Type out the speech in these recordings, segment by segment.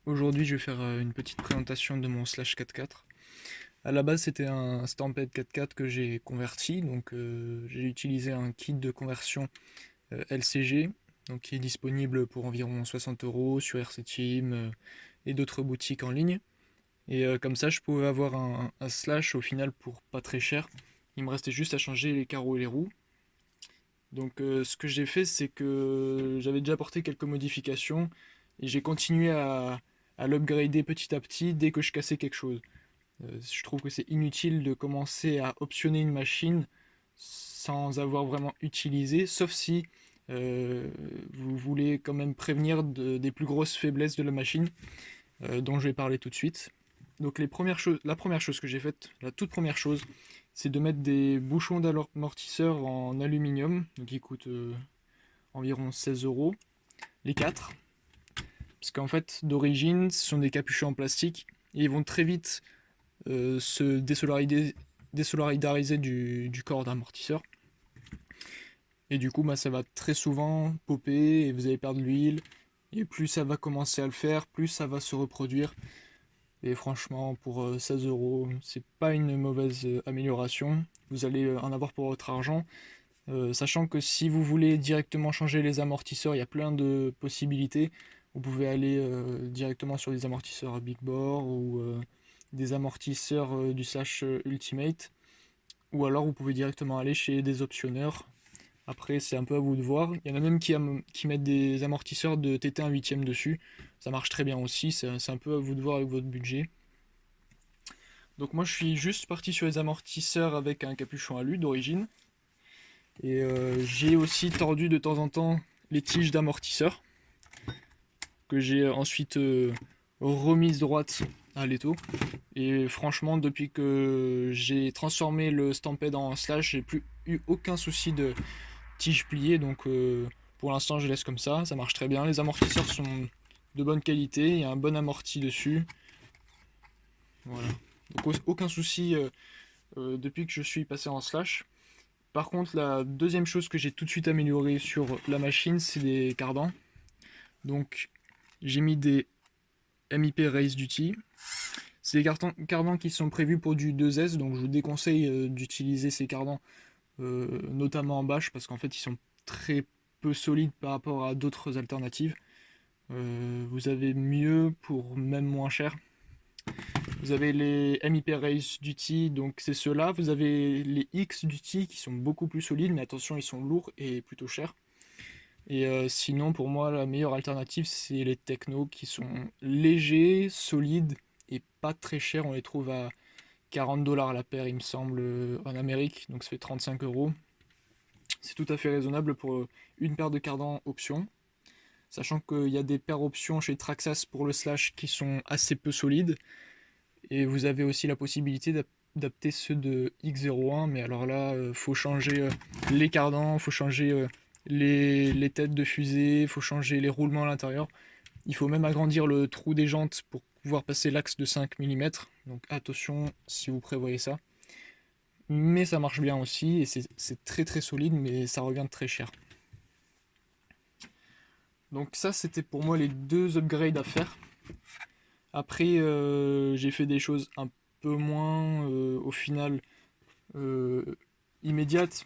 Aujourd'hui, je vais faire une petite présentation de mon Slash 4x4. À la base, c'était un Stampede 4x4 que j'ai converti. Donc, j'ai utilisé un kit de conversion LCG, donc qui est disponible pour environ 60 euros sur RC Team et d'autres boutiques en ligne. Et comme ça, je pouvais avoir un Slash au final pour pas très cher. Il me restait juste à changer les carreaux et les roues. Donc, ce que j'ai fait, c'est que j'avais déjà apporté quelques modifications et j'ai continué à l'upgrader petit à petit dès que je cassais quelque chose. Je trouve que c'est inutile de commencer à optionner une machine sans avoir vraiment utilisé, sauf si euh, vous voulez quand même prévenir des plus grosses faiblesses de la machine, dont je vais parler tout de suite. Donc la première chose que j'ai faite, la toute première chose, c'est de mettre des bouchons d'amortisseur en aluminium, donc qui coûtent environ 16 euros, les 4. Parce qu'en fait, d'origine, ce sont des capuchons en plastique, et ils vont très vite se désolidariser du corps d'amortisseur. Et du coup, bah, ça va très souvent popper et vous allez perdre l'huile. Et plus ça va commencer à le faire, plus ça va se reproduire. Et franchement, pour 16 euros, c'est pas une mauvaise amélioration. Vous allez en avoir pour votre argent. Sachant que si vous voulez directement changer les amortisseurs, il y a plein de possibilités. Vous pouvez aller directement sur des amortisseurs Big Bore ou des amortisseurs du Slash Ultimate. Ou alors vous pouvez directement aller chez des optionneurs. Après, c'est un peu à vous de voir. Il y en a même qui mettent des amortisseurs de TT1 8ème dessus. Ça marche très bien aussi. C'est un peu à vous de voir avec votre budget. Donc moi, je suis juste parti sur les amortisseurs avec un capuchon alu d'origine. Et j'ai aussi tordu de temps en temps les tiges d'amortisseur que j'ai ensuite remise droite à l'étau. Et franchement, depuis que j'ai transformé le Stampede en Slash, j'ai plus eu aucun souci de tige pliée. Donc pour l'instant, je laisse comme ça marche très bien. Les amortisseurs sont de bonne qualité, il y a un bon amorti dessus. Voilà. Donc aucun souci depuis que je suis passé en Slash. Par contre, la deuxième chose que j'ai tout de suite améliorée sur la machine, c'est les cardans. Donc, j'ai mis des MIP Race Duty. C'est des cardans qui sont prévus pour du 2S, donc je vous déconseille d'utiliser ces cardans, notamment en bâche, parce qu'en fait, ils sont très peu solides par rapport à d'autres alternatives. Vous avez mieux pour même moins cher. Vous avez les MIP Race Duty, donc c'est ceux-là. Vous avez les X Duty qui sont beaucoup plus solides, mais attention, ils sont lourds et plutôt chers. Et sinon, pour moi, la meilleure alternative, c'est les Techno qui sont légers, solides et pas très chers. On les trouve à 40 $ la paire, il me semble, en Amérique, donc ça fait 35 euros. C'est tout à fait raisonnable pour une paire de cardans option. Sachant qu'il y a des paires options chez Traxxas pour le Slash qui sont assez peu solides. Et vous avez aussi la possibilité d'adapter ceux de X01, mais alors là, faut changer les cardans, faut changer les têtes de fusée, faut changer les roulements à l'intérieur. Il faut même agrandir le trou des jantes pour pouvoir passer l'axe de 5 mm. Donc attention si vous prévoyez ça. Mais ça marche bien aussi et c'est très très solide, mais ça revient très cher. Donc ça, c'était pour moi les deux upgrades à faire. Après, j'ai fait des choses un peu moins au final euh, immédiates.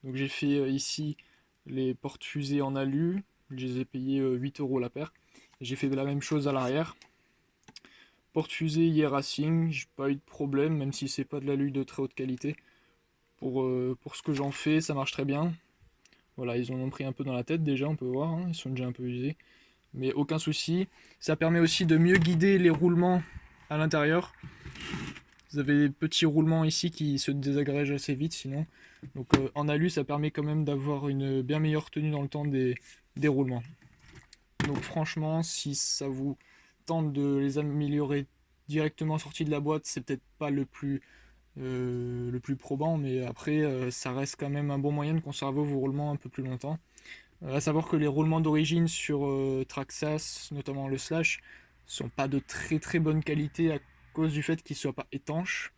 Donc j'ai fait ici les portes-fusées en alu, je les ai payés 8 euros la paire. J'ai fait la même chose à l'arrière. Porte-fusée hier Racing, j'ai pas eu de problème, même si c'est pas de l'alu de très haute qualité. Pour ce que j'en fais, ça marche très bien. Voilà, ils en ont pris un peu dans la tête déjà, on peut voir, hein, ils sont déjà un peu usés. Mais aucun souci. Ça permet aussi de mieux guider les roulements à l'intérieur. Vous avez des petits roulements ici qui se désagrègent assez vite sinon. Donc en alu, ça permet quand même d'avoir une bien meilleure tenue dans le temps des roulements. Donc franchement, si ça vous tente de les améliorer directement sortis de la boîte, c'est peut-être pas le plus probant, mais après, ça reste quand même un bon moyen de conserver vos roulements un peu plus longtemps. À savoir que les roulements d'origine sur Traxxas, notamment le Slash, sont pas de très très bonne qualité à cause du fait qu'ils soient pas étanches.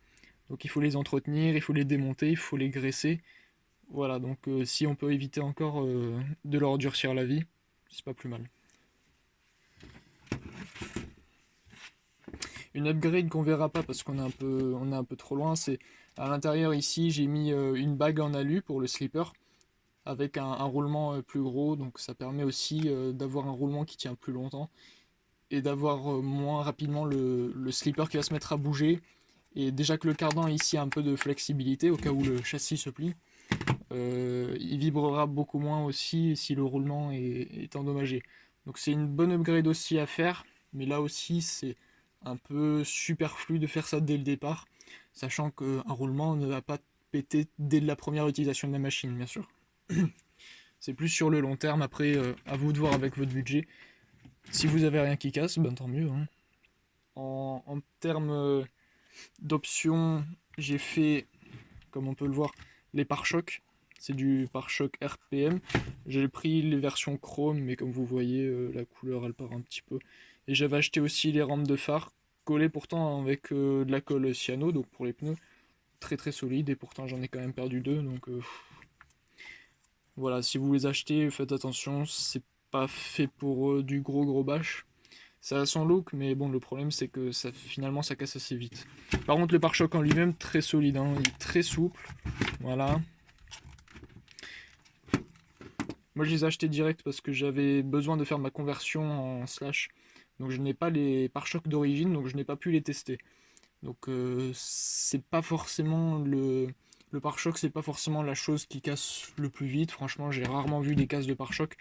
Donc il faut les entretenir, il faut les démonter, il faut les graisser. Voilà, donc si on peut éviter encore de leur durcir la vie, c'est pas plus mal. Une upgrade qu'on verra pas parce on est un peu trop loin, c'est à l'intérieur ici, j'ai mis une bague en alu pour le slipper avec un roulement plus gros, donc ça permet aussi d'avoir un roulement qui tient plus longtemps et d'avoir moins rapidement le slipper qui va se mettre à bouger. Et déjà que le cardan ici a un peu de flexibilité au cas où le châssis se plie, il vibrera beaucoup moins aussi si le roulement est endommagé. Donc c'est une bonne upgrade aussi à faire, mais là aussi c'est un peu superflu de faire ça dès le départ, sachant qu'un roulement ne va pas péter dès la première utilisation de la machine, bien sûr. C'est plus sur le long terme, après à vous de voir avec votre budget. Si vous avez rien qui casse, ben tant mieux, hein. En termes d'options, j'ai fait, comme on peut le voir, les pare-chocs. C'est du pare-choc RPM. J'ai pris les versions chrome, mais comme vous voyez, la couleur elle part un petit peu. Et j'avais acheté aussi les rampes de phare, collées pourtant avec de la colle cyano, donc pour les pneus, très très solide. Et pourtant j'en ai quand même perdu deux, donc voilà, si vous les achetez, faites attention, c'est pas fait pour du gros bâche. Ça a son look, mais bon, le problème c'est que ça, finalement ça casse assez vite. Par contre, le pare-choc en lui-même, très solide, hein, il est très souple. Voilà. Moi, je les ai achetés direct parce que j'avais besoin de faire ma conversion en slash. Donc, je n'ai pas les pare-chocs d'origine, donc je n'ai pas pu les tester. Donc, c'est pas forcément le pare-choc, c'est pas forcément la chose qui casse le plus vite. Franchement, j'ai rarement vu des casses de pare-choc.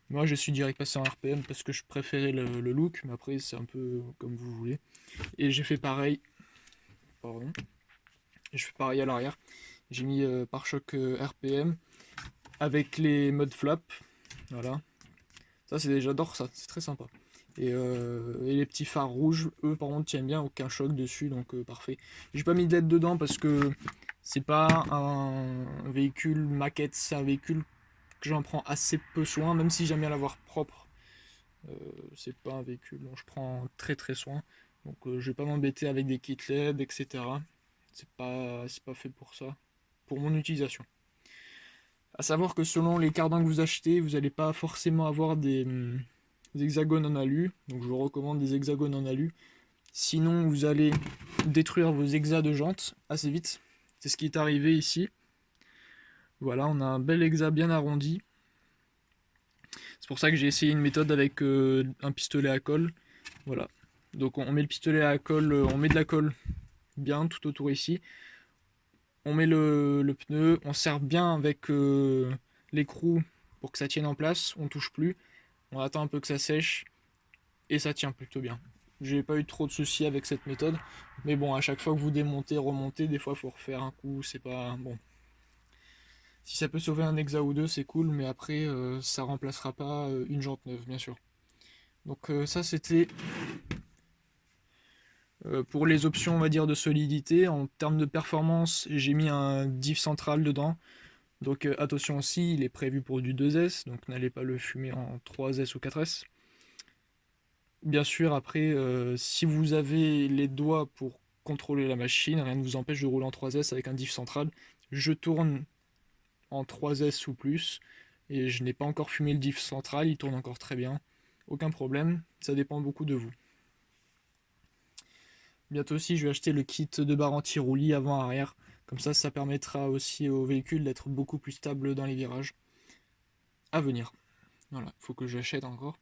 Moi, je suis direct passé en RPM parce que je préférais le look, mais après, c'est un peu comme vous voulez. Et j'ai fait pareil. Pardon. Et je fais pareil à l'arrière. J'ai mis pare-choc RPM avec les mode flap. Voilà. Ça, j'adore ça, c'est très sympa. Et les petits phares rouges, eux, par contre, tiennent bien, aucun choc dessus, donc parfait. J'ai pas mis de LED dedans parce que c'est pas un véhicule maquette, c'est un véhicule que j'en prends assez peu soin, même si j'aime bien l'avoir propre. Euh, c'est pas un véhicule dont je prends très très soin. Donc je vais pas m'embêter avec des kits LED, etc. C'est pas fait pour ça, pour mon utilisation. À savoir que selon les cardans que vous achetez, vous n'allez pas forcément avoir des hexagones en alu. Donc je vous recommande des hexagones en alu. Sinon, vous allez détruire vos hexas de jantes assez vite. C'est ce qui est arrivé ici. Voilà, on a un bel hexa bien arrondi. C'est pour ça que j'ai essayé une méthode avec un pistolet à colle. Voilà. Donc on met le pistolet à colle, on met de la colle bien tout autour ici. On met le pneu, on serre bien avec l'écrou pour que ça tienne en place. On touche plus. On attend un peu que ça sèche et ça tient plutôt bien. J'ai pas eu trop de soucis avec cette méthode, mais bon, à chaque fois que vous démontez, remontez, des fois il faut refaire un coup, c'est pas bon. Si ça peut sauver un hexa ou deux, c'est cool, mais après ça remplacera pas une jante neuve, bien sûr. Donc ça c'était pour les options, on va dire, de solidité. En termes de performance, j'ai mis un diff central dedans. Donc attention aussi, il est prévu pour du 2S, donc n'allez pas le fumer en 3S ou 4S. Bien sûr, après, si vous avez les doigts pour contrôler la machine, rien ne vous empêche de rouler en 3S avec un diff central. Je tourne en 3S ou plus, et je n'ai pas encore fumé le diff central, il tourne encore très bien. Aucun problème, ça dépend beaucoup de vous. Bientôt aussi, je vais acheter le kit de barre anti-roulis avant-arrière. Comme ça permettra aussi au véhicule d'être beaucoup plus stable dans les virages. À venir. Voilà, faut que j'achète encore.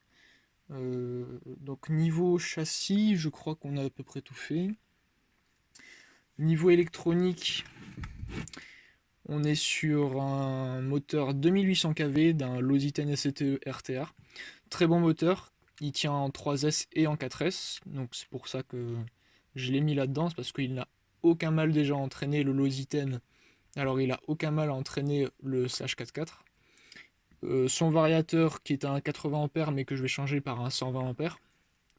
Donc niveau châssis, je crois qu'on a à peu près tout fait. Niveau électronique, on est sur un moteur 2800 kV d'un Lositen SCTE RTR. Très bon moteur, il tient en 3S et en 4S, donc c'est pour ça que je l'ai mis là-dedans, c'est parce qu'il n'a aucun mal déjà à entraîner le Lositen, alors il a aucun mal à entraîner le Slash 4x4. Son variateur qui est un 80 A mais que je vais changer par un 120 A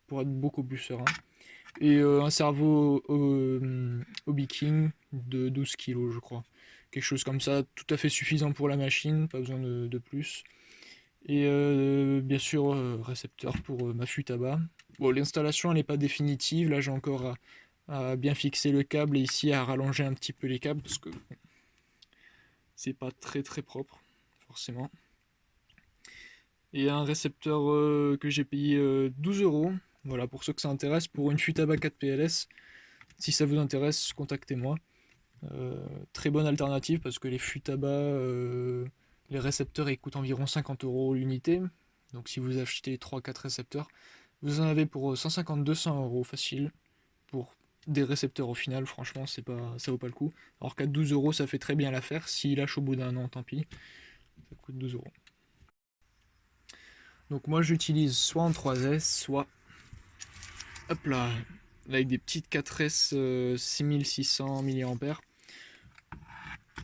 pour être beaucoup plus serein. Et un cerveau Hobby King de 12 kg je crois. Quelque chose comme ça, tout à fait suffisant pour la machine, pas besoin de plus. Et bien sûr, récepteur pour ma fuite à bas. Bon, l'installation elle n'est pas définitive, là j'ai encore à bien fixer le câble et ici à rallonger un petit peu les câbles parce que c'est pas très très propre, forcément. Et un récepteur que j'ai payé 12 euros. Voilà, pour ceux que ça intéresse, pour une Futaba 4 PLS. Si ça vous intéresse, contactez-moi. Très bonne alternative parce que les Futaba, les récepteurs, ils coûtent environ 50 euros l'unité. Donc si vous achetez 3-4 récepteurs, vous en avez pour 150-200 euros facile. Pour des récepteurs au final, franchement, ça vaut pas le coup. Alors qu'à 12 euros, ça fait très bien l'affaire. S'il lâche au bout d'un an, tant pis. Ça coûte 12 euros. Donc moi j'utilise soit en 3S, soit hop là, avec des petites 4S 6600 mAh.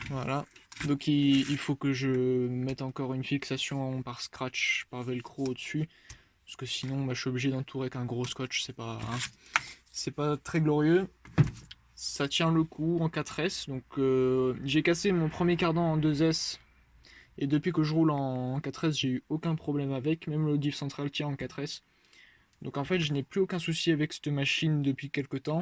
Voilà. Donc il faut que je mette encore une fixation par scratch, par velcro au-dessus. Parce que sinon bah, je suis obligé d'entourer avec un gros scotch, c'est pas très glorieux. Ça tient le coup en 4S. Donc j'ai cassé mon premier cardan en 2S. Et depuis que je roule en 4S, j'ai eu aucun problème avec. Même le diff central tient en 4S. Donc en fait, je n'ai plus aucun souci avec cette machine depuis quelques temps.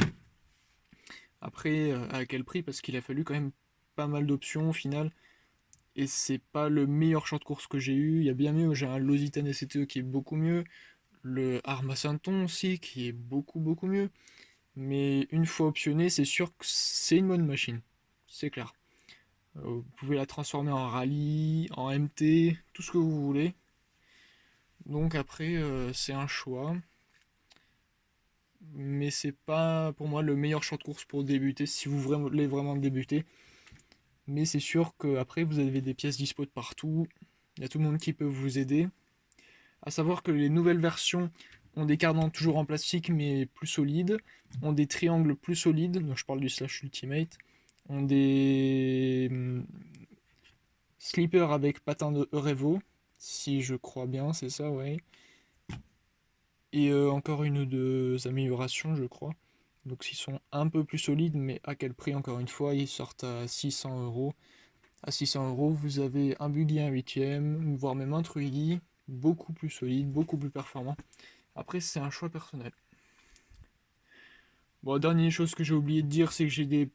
Après, à quel prix? Parce qu'il a fallu quand même pas mal d'options au final. Et c'est pas le meilleur champ de course que j'ai eu. Il y a bien mieux, j'ai un L'Occitane SCTE qui est beaucoup mieux. Le Arma Sainton aussi, qui est beaucoup mieux. Mais une fois optionné, c'est sûr que c'est une bonne machine. C'est clair. Vous pouvez la transformer en rallye, en MT, tout ce que vous voulez. Donc après, c'est un choix. Mais c'est pas pour moi le meilleur champ de course pour débuter si vous voulez vraiment débuter. Mais c'est sûr qu'après vous avez des pièces dispo de partout. Il y a tout le monde qui peut vous aider. À savoir que les nouvelles versions ont des cardans toujours en plastique mais plus solides, ont des triangles plus solides, donc je parle du Slash Ultimate, ont des slippers avec patin de Revo, si je crois bien, c'est ça, ouais. Et encore une ou deux améliorations, je crois. Donc ils sont un peu plus solides, mais à quel prix encore une fois? Ils sortent à 600 euros. À 600 euros, vous avez un buggy, un huitième, voire même un truigui, beaucoup plus solide, beaucoup plus performant. Après, c'est un choix personnel. Bon, dernière chose que j'ai oublié de dire, c'est que j'ai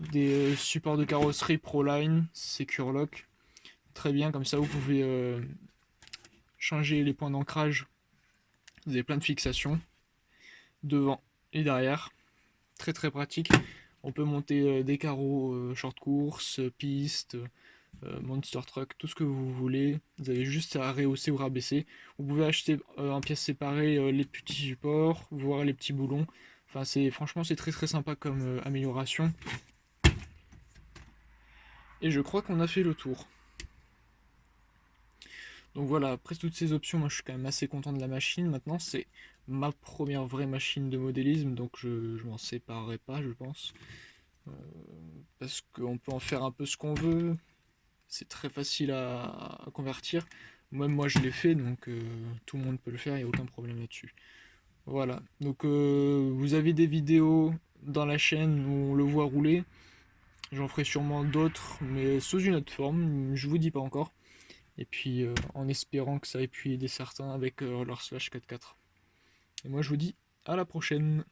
des supports de carrosserie Proline, Secure Lock. Très bien, comme ça vous pouvez changer les points d'ancrage. Vous avez plein de fixations, devant et derrière. Très pratique. On peut monter des carreaux short course, piste, monster truck, tout ce que vous voulez. Vous avez juste à rehausser ou rabaisser. Vous pouvez acheter en pièces séparées les petits supports, voire les petits boulons. Enfin, franchement c'est très sympa comme amélioration. Et je crois qu'on a fait le tour. Donc voilà, après toutes ces options, moi je suis quand même assez content de la machine. Maintenant, c'est ma première vraie machine de modélisme, donc je m'en séparerai pas, je pense. Euh, Parce qu'on peut en faire un peu ce qu'on veut. C'est très facile à convertir. Même moi je l'ai fait, donc tout le monde peut le faire, il n'y a aucun problème là-dessus. Voilà, donc vous avez des vidéos dans la chaîne où on le voit rouler. J'en ferai sûrement d'autres, mais sous une autre forme, je vous dis pas encore. Et puis en espérant que ça ait pu aider certains avec leur slash 4-4. Et moi je vous dis à la prochaine.